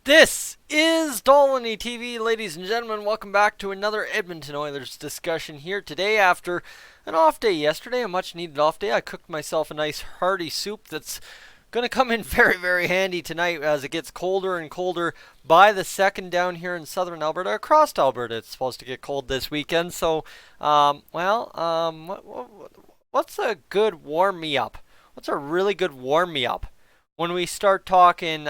This is Dolany TV, ladies and gentlemen. Welcome back to another Edmonton Oilers discussion here today after an off day yesterday, a much needed off day. I cooked myself a nice hearty soup that's going to come in very, very handy tonight as it gets colder and colder by the second down here in southern Alberta. Across Alberta, it's supposed to get cold this weekend. So, what's a good warm me up? What's a really good warm me up? When we start talking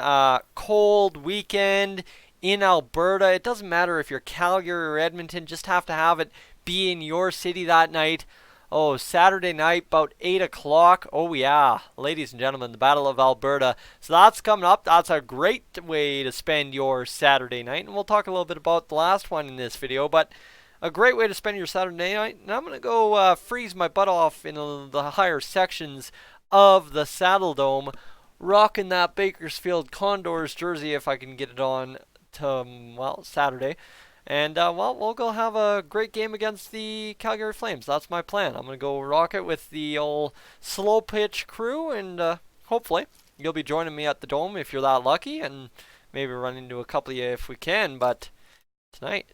cold weekend in Alberta, it doesn't matter if you're Calgary or Edmonton, just have to have it be in your city that night. Oh, Saturday night, about 8 o'clock. Oh, yeah, ladies and gentlemen, the Battle of Alberta. So that's coming up. That's a great way to spend your Saturday night. And we'll talk a little bit about the last one in this video, but a great way to spend your Saturday night. And I'm going to go freeze my butt off in the higher sections of the Saddle Dome, rocking that Bakersfield Condors jersey if I can get it on to, Saturday. And, we'll go have a great game against the Calgary Flames. That's my plan. I'm going to go rock it with the old slow pitch crew, and hopefully you'll be joining me at the Dome if you're that lucky, and maybe run into a couple of you if we can. But tonight,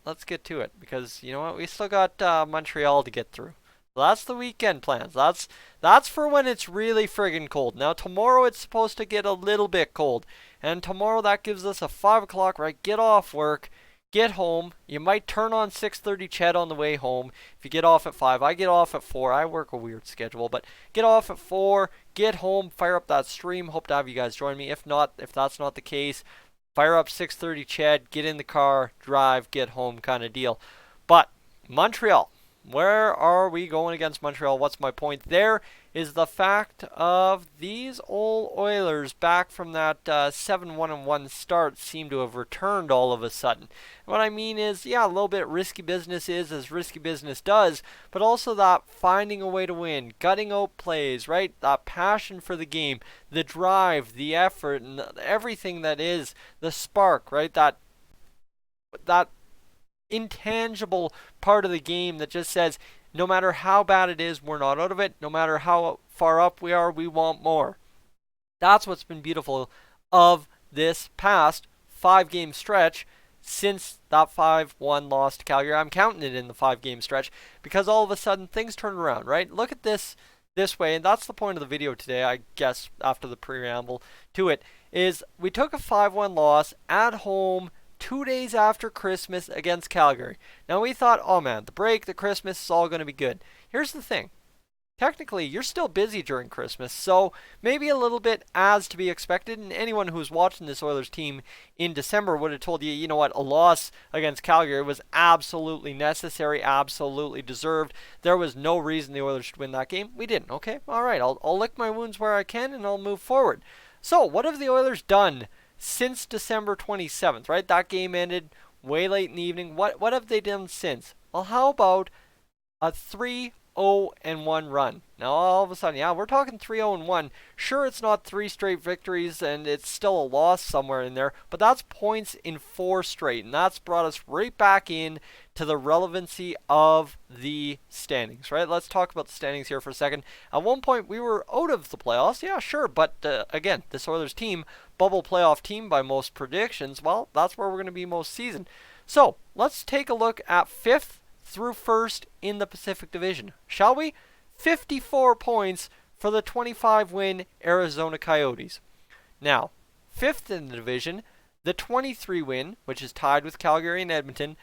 let's get to it, because you know what? We still got Montreal to get through. That's the weekend plans. That's for when it's really friggin' cold. Now tomorrow it's supposed to get a little bit cold, and tomorrow that gives us a 5 o'clock, right? Get off work, get home. You might turn on 6:30 chat on the way home. If you get off at 5, I get off at 4. I work a weird schedule, but get off at 4, get home, fire up that stream. Hope to have you guys join me. If that's not the case, fire up 6:30 chat, get in the car, drive, get home kind of deal. But Montreal. Where are we going against Montreal? What's my point? There is the fact of these old Oilers back from that 7-1-1 start seem to have returned all of a sudden. What I mean is, yeah, a little bit risky business is as risky business does, but also that finding a way to win, gutting out plays, right? That passion for the game, the drive, the effort, and everything that is the spark, right? That intangible part of the game that just says no matter how bad it is, we're not out of it. No matter how far up we are, we want more. That's what's been beautiful of this past 5-game stretch since that 5-1 loss to Calgary. I'm counting it in the 5-game stretch because all of a sudden things turn around, right? Look at this way, and that's the point of the video today, I guess, after the preamble to it, is we took a 5-1 loss at home 2 days after Christmas against Calgary. Now we thought, oh man, the break, the Christmas is all going to be good. Here's the thing. Technically, you're still busy during Christmas, so maybe a little bit as to be expected. And anyone who's watching this Oilers team in December would have told you, you know what, a loss against Calgary was absolutely necessary, absolutely deserved. There was no reason the Oilers should win that game. We didn't. Okay, all right, I'll lick my wounds where I can and I'll move forward. So, what have the Oilers done since December 27th, right? That game ended way late in the evening. What have they done since? Well, how about a 3-0-1 run? Now, all of a sudden, yeah, we're talking 3-0-1. Sure, it's not 3 straight victories, and it's still a loss somewhere in there, but that's points in 4 straight, and that's brought us right back in to the relevancy of the standings, right? Let's talk about the standings here for a second. At one point, we were out of the playoffs, yeah, sure, but again, this Oilers team, bubble playoff team by most predictions, well, that's where we're going to be most season. So, let's take a look at 5th through 1st in the Pacific Division, shall we? 54 points for the 25-win Arizona Coyotes. Now, 5th in the division, the 23-win, which is tied with Calgary and Edmonton,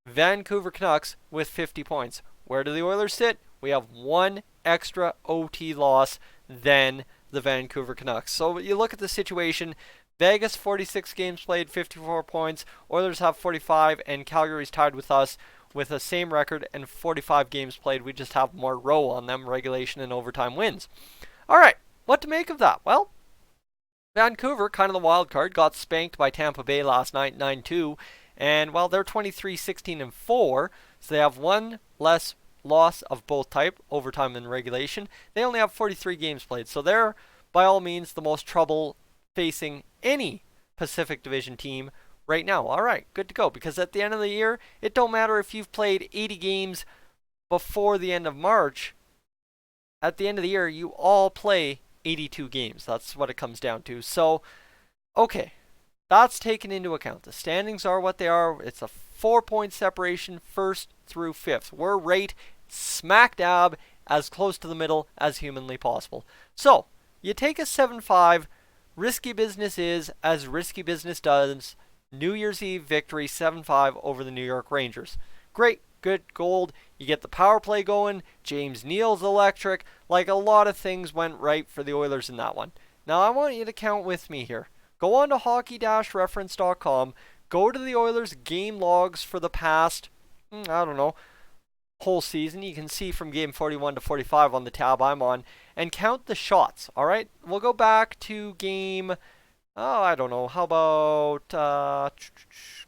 Vancouver Canucks with 50 points. Where do the Oilers sit? We have one extra OT loss than the Vancouver Canucks. So you look at the situation, Vegas 46 games played, 54 points, Oilers have 45, and Calgary's tied with us with the same record and 45 games played. We just have more row on them, regulation and overtime wins. All right, what to make of that? Well, Vancouver, kind of the wild card, got spanked by Tampa Bay last night, 9-2, and well, they're 23-16-4, so they have one less loss of both type, overtime and regulation. They only have 43 games played, so they're by all means the most trouble facing any Pacific Division team right now. All right, good to go, because at the end of the year, it don't matter if you've played 80 games before the end of March. At the end of the year, you all play 82 games. That's what it comes down to. So, okay, That's taken into account. The standings are what they are. It's a 4-point separation, first through fifth. We're right smack dab as close to the middle as humanly possible. So, you take a 7-5. Risky business is as risky business does. New Year's Eve victory 7-5 over the New York Rangers. Great, good gold. You get the power play going. James Neal's electric. Like, a lot of things went right for the Oilers in that one. Now, I want you to count with me here. Go on to hockey-reference.com. Go to the Oilers game logs for the past, I don't know, whole season. You can see from game 41 to 45 on the tab I'm on. And count the shots, all right? We'll go back to game, I don't know, how about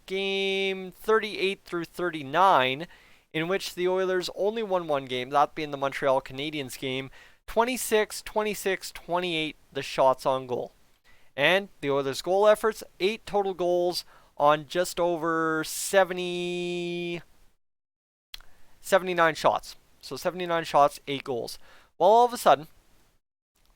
game 38 through 39, in which the Oilers only won one game, that being the Montreal Canadiens game. 26, 26, 28, the shots on goal. And the Oilers' goal efforts, 8 total goals on just over 79 shots. So 79 shots, 8 goals. Well, all of a sudden,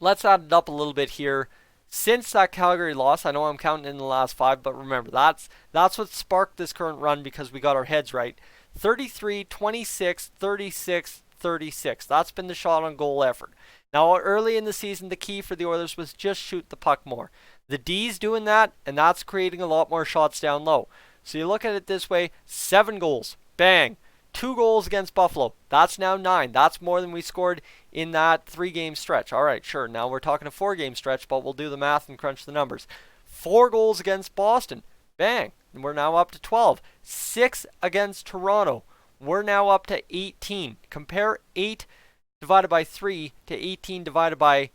let's add it up a little bit here. Since that Calgary loss, I know I'm counting in the last 5, but remember, that's what sparked this current run because we got our heads right. 33, 26, 36, 36. That's been the shot on goal effort. Now, early in the season, the key for the Oilers was just shoot the puck more. The D's doing that, and that's creating a lot more shots down low. So you look at it this way, 7 goals. Bang. 2 goals against Buffalo. That's now 9. That's more than we scored in that 3-game stretch. All right, sure. Now we're talking a 4-game stretch, but we'll do the math and crunch the numbers. 4 goals against Boston. Bang. And we're now up to 12. 6 against Toronto. We're now up to 18. Compare 8 divided by 3 to 18 divided by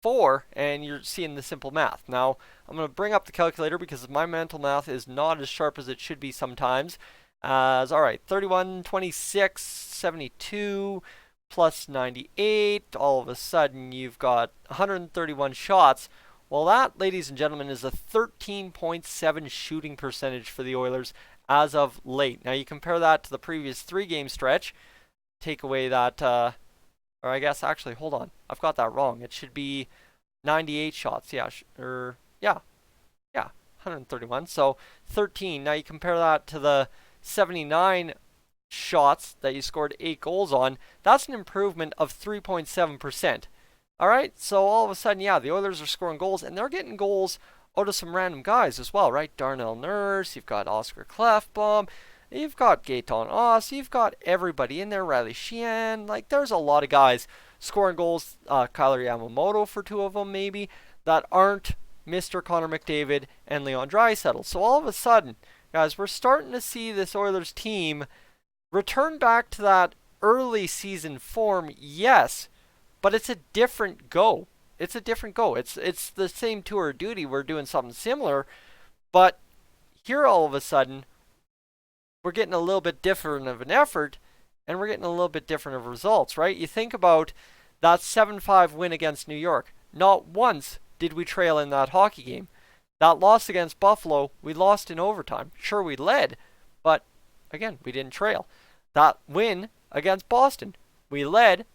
4, and you're seeing the simple math. Now, I'm going to bring up the calculator because my mental math is not as sharp as it should be sometimes. All right, 31, 26, 72, plus 98. All of a sudden, you've got 131 shots. Well, that, ladies and gentlemen, is a 13.7 shooting percentage for the Oilers as of late. Now, you compare that to the previous 3-game stretch. Take away that, or I guess, actually, hold on. I've got that wrong. It should be 98 shots. Yeah, 131. So, 13. Now, you compare that to the 79 shots that you scored 8 goals on. That's an improvement of 3.7%. All right, so all of a sudden, yeah, the Oilers are scoring goals, and they're getting goals out of some random guys as well, right? Darnell Nurse, you've got Oscar Klefbom, you've got Gaetan Oss, you've got everybody in there, Riley Sheehan. Like, there's a lot of guys scoring goals, Kyler Yamamoto for 2 of them maybe, that aren't Mr. Connor McDavid and Leon Draisaitl. So all of a sudden, guys, we're starting to see this Oilers team return back to that early season form, yes, but it's a different go. It's a different go. It's the same tour of duty. We're doing something similar, but here all of a sudden, we're getting a little bit different of an effort, and we're getting a little bit different of results, right? You think about that 7-5 win against New York. Not once did we trail in that hockey game. That loss against Buffalo, we lost in overtime. Sure, we led, but again, we didn't trail. That win against Boston, we led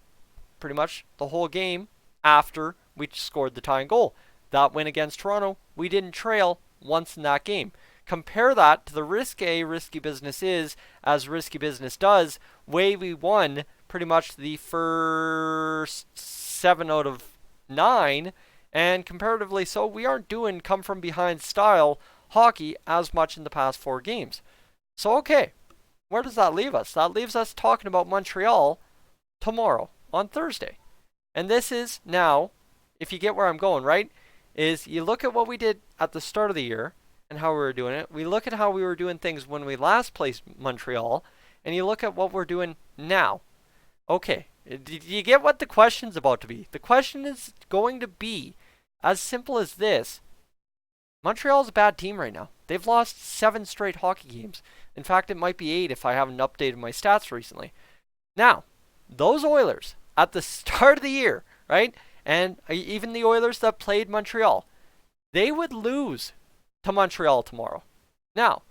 pretty much the whole game after we scored the tying goal. That win against Toronto, we didn't trail once in that game. Compare that to the risky business is as risky business does, way we won pretty much the first 7 out of 9, and comparatively so, we aren't doing come from behind style hockey as much in the past 4 games. So okay, where does that leave us? That leaves us talking about Montreal tomorrow on Thursday. And this is now, if you get where I'm going, right, is you look at what we did at the start of the year and how we were doing it. We look at how we were doing things when we last played Montreal, and you look at what we're doing now. Okay, did you get what the question's about to be? The question is going to be as simple as this. Montreal's a bad team right now. They've lost 7 straight hockey games. In fact, it might be 8 if I haven't updated my stats recently. Now, those Oilers at the start of the year, right, and even the Oilers that played Montreal, they would lose to Montreal tomorrow. Now,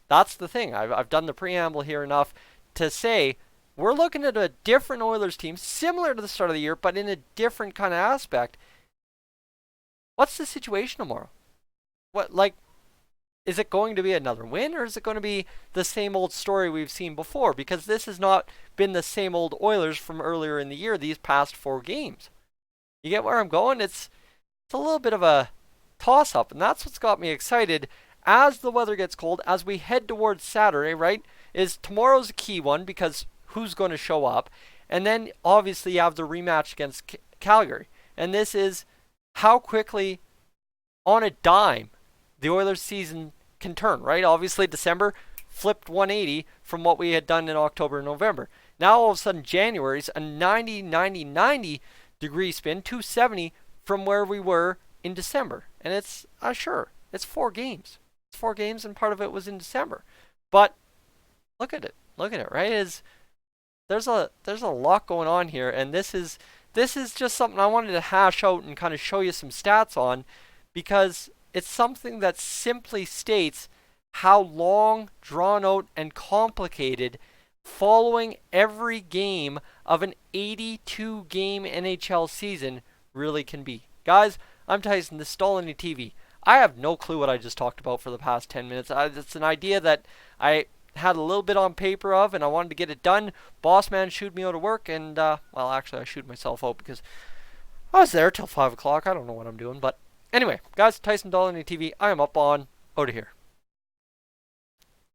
that's the thing. I've done the preamble here enough to say we're looking at a different Oilers team, similar to the start of the year, but in a different kind of aspect. What's the situation tomorrow? what, like, is it going to be another win, or is it going to be the same old story we've seen before? Because this has not been the same old Oilers from earlier in the year, these past 4 games. You get where I'm going? It's a little bit of a toss-up, and that's what's got me excited as the weather gets cold, as we head towards Saturday, right? Is tomorrow's a key one because who's going to show up? And then obviously you have the rematch against Calgary. And this is how quickly, on a dime, the Oilers season can turn, right? Obviously December flipped 180 from what we had done in October and November. Now all of a sudden January's a 90 degree spin, 270 from where we were in December. And it's, sure, it's 4 games. It's 4 games, and part of it was in December. But look at it. Look at it, right? There's a lot going on here, and this is just something I wanted to hash out and kind of show you some stats on, because it's something that simply states how long, drawn out, and complicated following every game of an 82-game NHL season really can be. Guys, I'm Tyson, this is Stolany TV. I have no clue what I just talked about for the past 10 minutes. It's an idea that I had a little bit on paper of, and I wanted to get it done. Boss man shooed me out of work, and, well, actually, I shooed myself out because I was there till 5 o'clock. I don't know what I'm doing, but anyway, guys, Tyson Stolany TV, I am up on out of here.